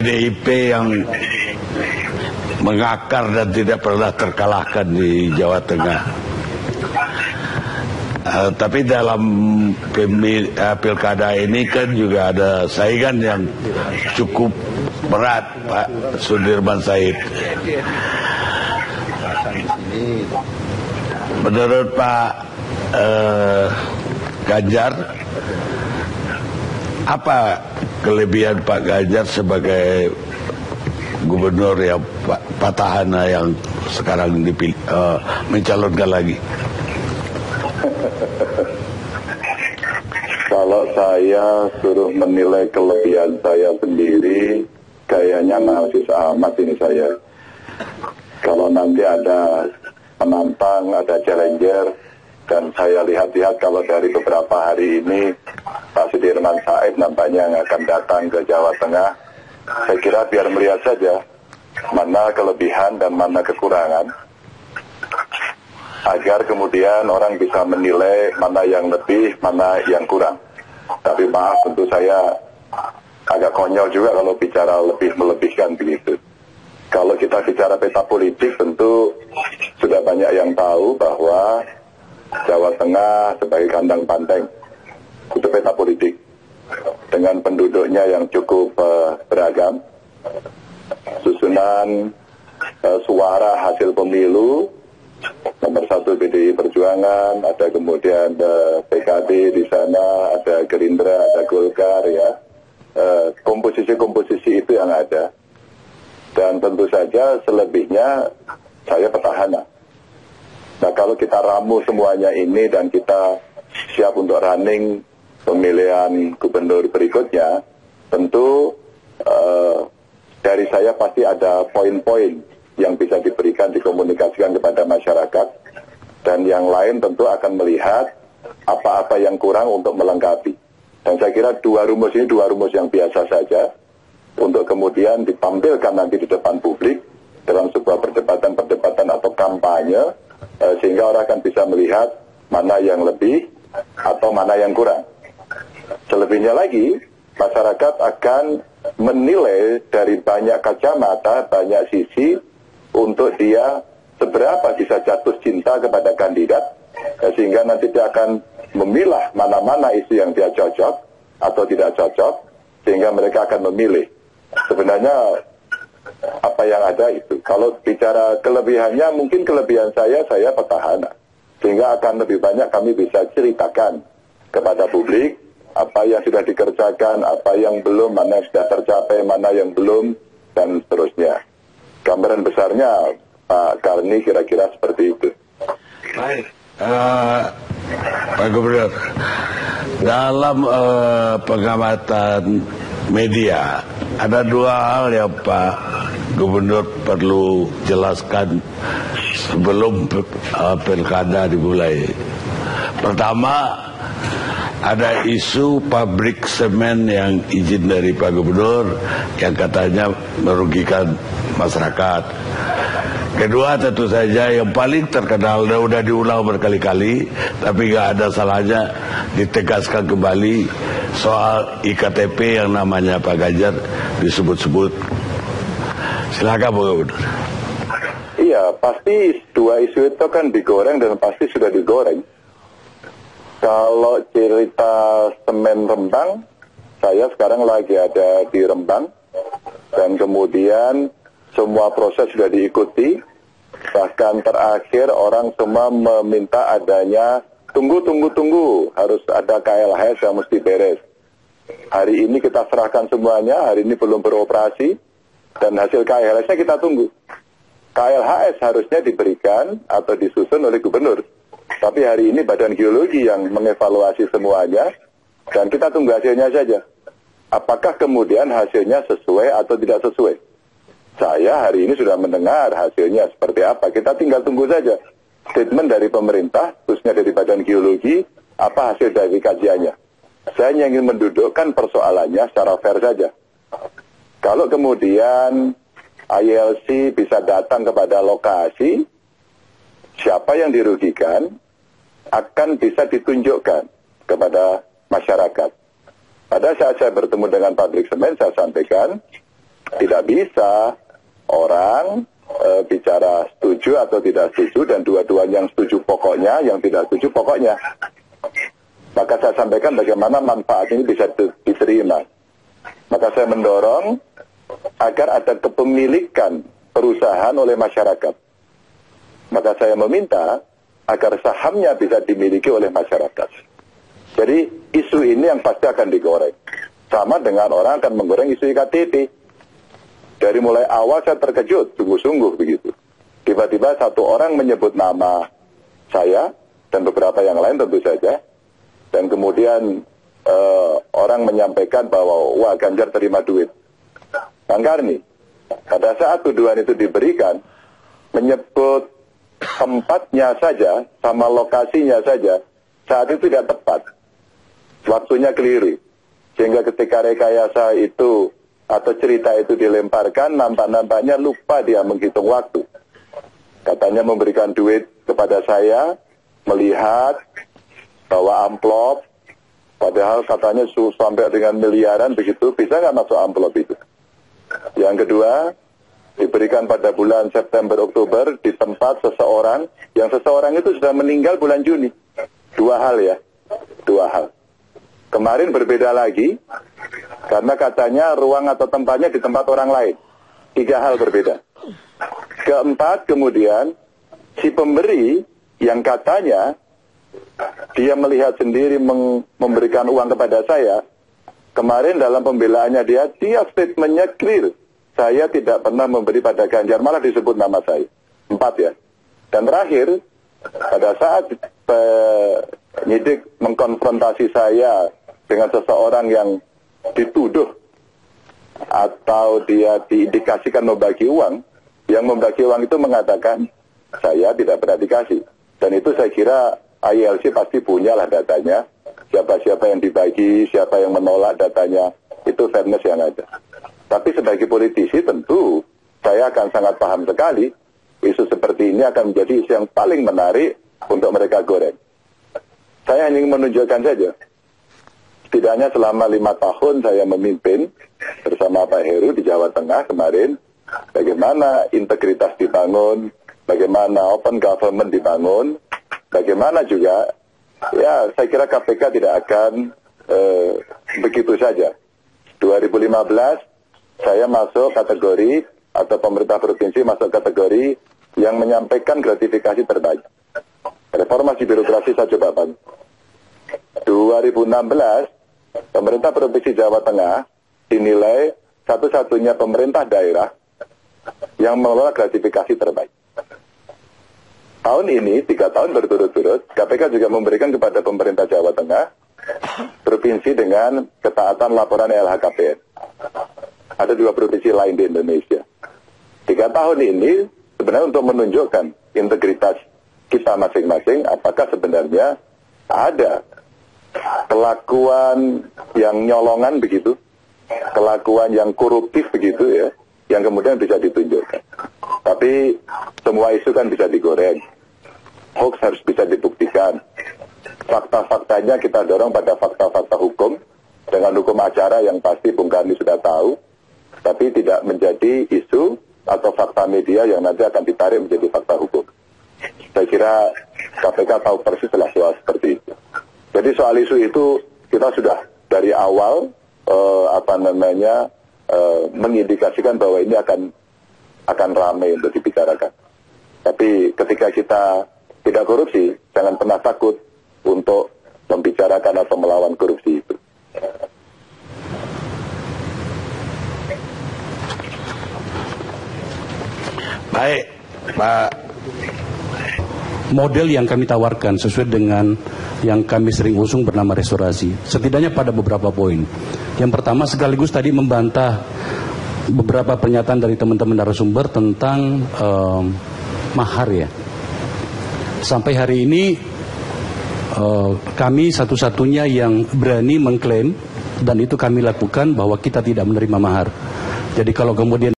PDIP yang mengakar dan tidak pernah terkalahkan di Jawa Tengah. Tapi dalam pilkada ini kan juga ada saingan yang cukup berat, Pak Sudirman Said. Menurut Pak Ganjar, apa kelebihan Pak Ganjar sebagai gubernur yang petahana yang sekarang dipilih, mencalonkan lagi? Kalau saya suruh menilai kelebihan saya sendiri, kayaknya analisis amat ini saya. Kalau nanti ada penantang, ada challenger, dan saya lihat-lihat kalau dari beberapa hari ini Pak Sudirman Said nampaknya yang akan datang ke Jawa Tengah, saya kira biar melihat saja mana kelebihan dan mana kekurangan, agar kemudian orang bisa menilai mana yang lebih, mana yang kurang. Tapi maaf, tentu saya agak konyol juga kalau bicara lebih melebihkan begitu. Kalau kita bicara peta politik, tentu sudah banyak yang tahu bahwa Jawa Tengah sebagai kandang banteng itu peta politik dengan penduduknya yang cukup beragam, susunan suara hasil pemilu. Nomor 1 PDI Perjuangan, ada kemudian PKB di sana, ada Gerindra, ada Golkar, ya. Komposisi-komposisi itu yang ada. Dan tentu saja selebihnya saya petahana. Nah, kalau kita ramu semuanya ini dan kita siap untuk running pemilihan gubernur berikutnya, tentu dari saya pasti ada poin-poin yang bisa diberikan, dikomunikasikan kepada masyarakat, dan yang lain tentu akan melihat apa-apa yang kurang untuk melengkapi. Dan saya kira dua rumus ini dua rumus yang biasa saja untuk kemudian ditampilkan nanti di depan publik dalam sebuah perdebatan atau kampanye, sehingga orang akan bisa melihat mana yang lebih atau mana yang kurang. Selebihnya lagi, masyarakat akan menilai dari banyak kacamata, banyak sisi, untuk dia seberapa bisa jatuh cinta kepada kandidat, sehingga nanti dia akan memilah mana-mana isu yang dia cocok atau tidak cocok, sehingga mereka akan memilih. Sebenarnya apa yang ada itu. Kalau bicara kelebihannya, mungkin kelebihan saya petahana, sehingga akan lebih banyak kami bisa ceritakan kepada publik apa yang sudah dikerjakan, apa yang belum, mana yang sudah tercapai, mana yang belum, dan seterusnya. Gambaran besarnya Pak Karni kira-kira seperti itu. Baik, Pak Gubernur, dalam pengamatan media ada dua hal yang Pak Gubernur perlu jelaskan sebelum pilkada dimulai. Pertama, ada isu pabrik semen yang izin dari Pak Gubernur yang katanya merugikan masyarakat. Kedua, tentu saja yang paling terkenal dan sudah diulang berkali-kali, tapi nggak ada salahnya ditegaskan kembali soal IKTP yang namanya Pak Ganjar disebut-sebut. Silakan Pak Gubernur. Iya, pasti dua isu itu kan digoreng dan pasti sudah digoreng. Kalau cerita semen Rembang, saya sekarang lagi ada di Rembang, dan kemudian semua proses sudah diikuti. Bahkan terakhir orang semua meminta adanya tunggu, harus ada KLHS yang mesti beres. Hari ini kita serahkan semuanya, hari ini belum beroperasi, dan hasil KLHS-nya kita tunggu. KLHS harusnya diberikan atau disusun oleh gubernur. Tapi hari ini Badan Geologi yang mengevaluasi semuanya, dan kita tunggu hasilnya saja. Apakah kemudian hasilnya sesuai atau tidak sesuai? Saya hari ini sudah mendengar hasilnya seperti apa. Kita tinggal tunggu saja statement dari pemerintah, khususnya dari Badan Geologi, apa hasil dari kajiannya. Saya hanya ingin mendudukkan persoalannya secara fair saja. Kalau kemudian ILC bisa datang kepada lokasi, siapa yang dirugikan akan bisa ditunjukkan kepada masyarakat. Pada saat saya bertemu dengan pabrik semen, saya sampaikan Tidak bisa orang bicara setuju atau tidak setuju dan dua-duanya yang setuju pokoknya, yang tidak setuju pokoknya. Maka saya sampaikan bagaimana manfaat ini bisa diterima. Maka saya mendorong agar ada kepemilikan perusahaan oleh masyarakat. Maka saya meminta agar sahamnya bisa dimiliki oleh masyarakat. Jadi isu ini yang pasti akan digoreng. Sama dengan orang akan menggoreng isu IKTP. Dari mulai awal saya terkejut, sungguh-sungguh begitu. Tiba-tiba satu orang menyebut nama saya dan beberapa yang lain tentu saja. Dan kemudian orang menyampaikan bahwa wah Ganjar terima duit. Bang Karni, pada saat tuduhan itu diberikan, menyebut tempatnya saja sama lokasinya saja saat itu tidak tepat. Waktunya keliru. Sehingga ketika rekayasa itu atau cerita itu dilemparkan, nampak-nampaknya lupa dia menghitung waktu. Katanya memberikan duit kepada saya, melihat bawa amplop, padahal katanya sampai dengan miliaran begitu, bisa nggak masuk amplop itu? Yang kedua, diberikan pada bulan September, Oktober di tempat seseorang, yang seseorang itu sudah meninggal bulan Juni. Dua hal ya, dua hal. Kemarin berbeda lagi, karena katanya ruang atau tempatnya di tempat orang lain. Tiga hal berbeda. Keempat, kemudian, si pemberi yang katanya dia melihat sendiri memberikan uang kepada saya, kemarin dalam pembelaannya dia statementnya clear. Saya tidak pernah memberi pada Ganjar, malah disebut nama saya. 4 ya. Dan terakhir, pada saat penyidik mengkonfrontasi saya dengan seseorang yang dituduh atau dia diindikasikan membagi uang, yang membagi uang itu mengatakan, saya tidak pernah dikasih. Dan itu saya kira ILC pasti punyalah datanya, siapa-siapa yang dibagi, siapa yang menolak datanya, itu fairness yang ada. Tapi sebagai politisi tentu saya akan sangat paham sekali isu seperti ini akan menjadi isu yang paling menarik untuk mereka goreng. Saya hanya ingin menunjukkan saja, setidaknya selama 5 tahun saya memimpin bersama Pak Heru di Jawa Tengah kemarin, bagaimana integritas dibangun, bagaimana open government dibangun, bagaimana juga, ya saya kira KPK tidak akan begitu saja. 2015 saya masuk kategori, atau pemerintah provinsi masuk kategori yang menyampaikan gratifikasi terbaik. Reformasi birokrasi saya coba bantu. 2016, pemerintah provinsi Jawa Tengah dinilai satu-satunya pemerintah daerah yang mengelola gratifikasi terbaik. Tahun ini, 3 tahun berturut-turut, KPK juga memberikan kepada pemerintah Jawa Tengah provinsi dengan ketaatan laporan LHKPN. Ada 2 provinsi lain di Indonesia. 3 tahun ini sebenarnya untuk menunjukkan integritas kita masing-masing, apakah sebenarnya ada kelakuan yang nyolongan begitu, kelakuan yang koruptif begitu ya, yang kemudian bisa ditunjukkan. Tapi semua isu kan bisa digoreng. Hoax harus bisa dibuktikan. Fakta-faktanya kita dorong pada fakta-fakta hukum, dengan hukum acara yang pasti Bung Karni sudah tahu, tapi tidak menjadi isu atau fakta media yang nanti akan ditarik menjadi fakta hukum. Saya kira KPK tahu persis lah soal seperti itu. Jadi soal isu itu kita sudah dari awal mengindikasikan bahwa ini akan ramai untuk dibicarakan. Tapi ketika kita tidak korupsi, jangan pernah takut untuk membicarakan atau melawan korupsi itu. Baik, Pak. Model yang kami tawarkan sesuai dengan yang kami sering usung bernama restorasi. Setidaknya pada beberapa poin. Yang pertama sekaligus tadi membantah beberapa pernyataan dari teman-teman narasumber tentang mahar ya. Sampai hari ini kami satu-satunya yang berani mengklaim, dan itu kami lakukan, bahwa kita tidak menerima mahar. Jadi kalau kemudian